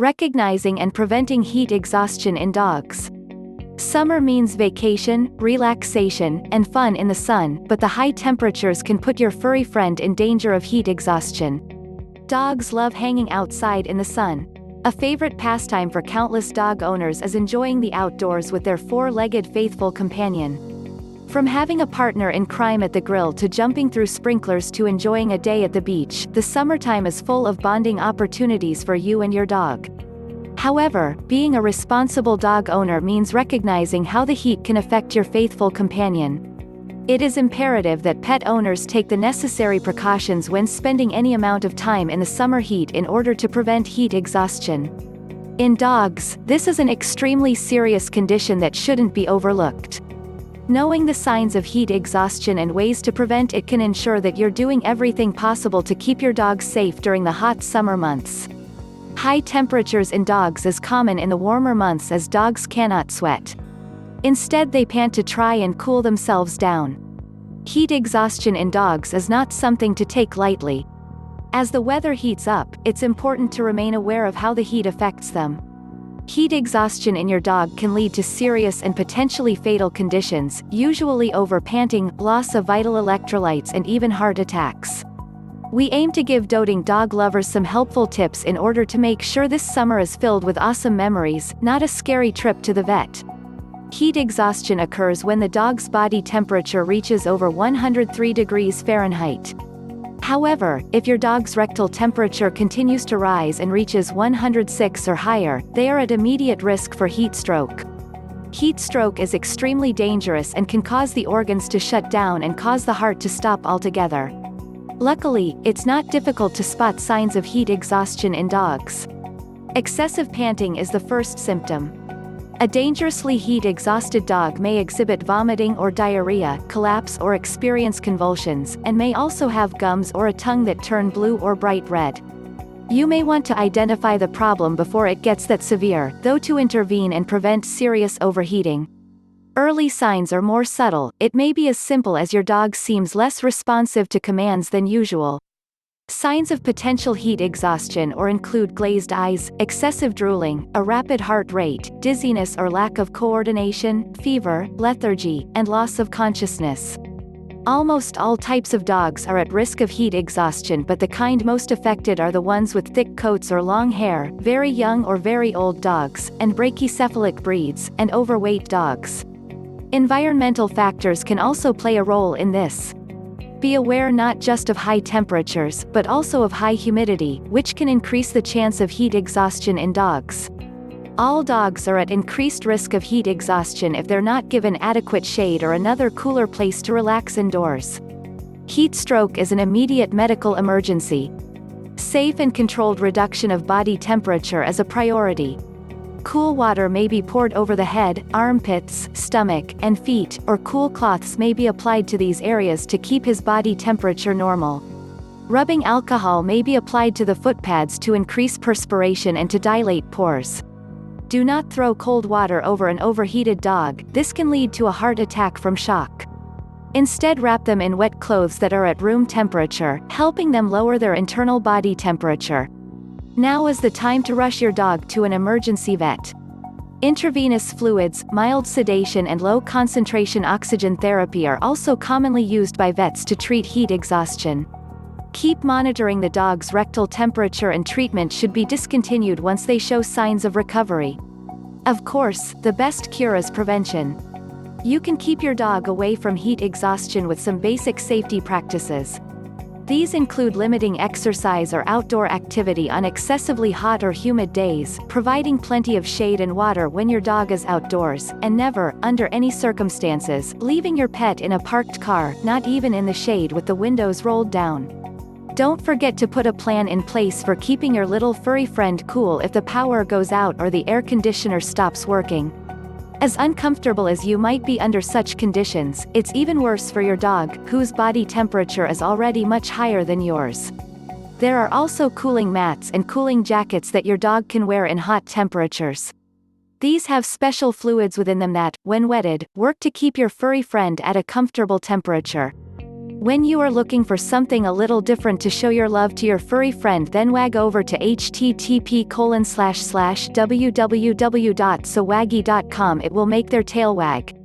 Recognizing and preventing heat exhaustion in dogs. Summer means vacation, relaxation, and fun in the sun, but the high temperatures can put your furry friend in danger of heat exhaustion. Dogs love hanging outside in the sun. A favorite pastime for countless dog owners is enjoying the outdoors with their four-legged faithful companion. From having a partner in crime at the grill to jumping through sprinklers to enjoying a day at the beach, the summertime is full of bonding opportunities for you and your dog. However, being a responsible dog owner means recognizing how the heat can affect your faithful companion. It is imperative that pet owners take the necessary precautions when spending any amount of time in the summer heat in order to prevent heat exhaustion. In dogs, this is an extremely serious condition that shouldn't be overlooked. Knowing the signs of heat exhaustion and ways to prevent it can ensure that you're doing everything possible to keep your dog safe during the hot summer months. High temperatures in dogs is common in the warmer months as dogs cannot sweat. Instead, they pant to try and cool themselves down. Heat exhaustion in dogs is not something to take lightly. As the weather heats up, it's important to remain aware of how the heat affects them. Heat exhaustion in your dog can lead to serious and potentially fatal conditions, usually over panting, loss of vital electrolytes, and even heart attacks. We aim to give doting dog lovers some helpful tips in order to make sure this summer is filled with awesome memories, not a scary trip to the vet. Heat exhaustion occurs when the dog's body temperature reaches over 103 degrees Fahrenheit. However, if your dog's rectal temperature continues to rise and reaches 106 or higher, they are at immediate risk for heat stroke. Heat stroke is extremely dangerous and can cause the organs to shut down and cause the heart to stop altogether. Luckily, it's not difficult to spot signs of heat exhaustion in dogs. Excessive panting is the first symptom. A dangerously heat-exhausted dog may exhibit vomiting or diarrhea, collapse or experience convulsions, and may also have gums or a tongue that turn blue or bright red. You may want to identify the problem before it gets that severe, though, to intervene and prevent serious overheating. Early signs are more subtle. It may be as simple as your dog seems less responsive to commands than usual. Signs of potential heat exhaustion include glazed eyes, excessive drooling, a rapid heart rate, dizziness or lack of coordination, fever, lethargy, and loss of consciousness. Almost all types of dogs are at risk of heat exhaustion, but the kind most affected are the ones with thick coats or long hair, very young or very old dogs, and brachycephalic breeds, and overweight dogs. Environmental factors can also play a role in this. Be aware not just of high temperatures, but also of high humidity, which can increase the chance of heat exhaustion in dogs. All dogs are at increased risk of heat exhaustion if they're not given adequate shade or another cooler place to relax indoors. Heat stroke is an immediate medical emergency. Safe and controlled reduction of body temperature is a priority. Cool water may be poured over the head, armpits, stomach, and feet, or cool cloths may be applied to these areas to keep his body temperature normal. Rubbing alcohol may be applied to the foot pads to increase perspiration and to dilate pores. Do not throw cold water over an overheated dog. This can lead to a heart attack from shock. Instead, wrap them in wet clothes that are at room temperature, helping them lower their internal body temperature. Now is the time to rush your dog to an emergency vet. Intravenous fluids, mild sedation, and low-concentration oxygen therapy are also commonly used by vets to treat heat exhaustion. Keep monitoring the dog's rectal temperature, and treatment should be discontinued once they show signs of recovery. Of course, the best cure is prevention. You can keep your dog away from heat exhaustion with some basic safety practices. These include limiting exercise or outdoor activity on excessively hot or humid days, providing plenty of shade and water when your dog is outdoors, and never, under any circumstances, leaving your pet in a parked car, not even in the shade with the windows rolled down. Don't forget to put a plan in place for keeping your little furry friend cool if the power goes out or the air conditioner stops working. As uncomfortable as you might be under such conditions, it's even worse for your dog, whose body temperature is already much higher than yours. There are also cooling mats and cooling jackets that your dog can wear in hot temperatures. These have special fluids within them that, when wetted, work to keep your furry friend at a comfortable temperature. When you are looking for something a little different to show your love to your furry friend, then wag over to http://www.sawaggy.com. It will make their tail wag.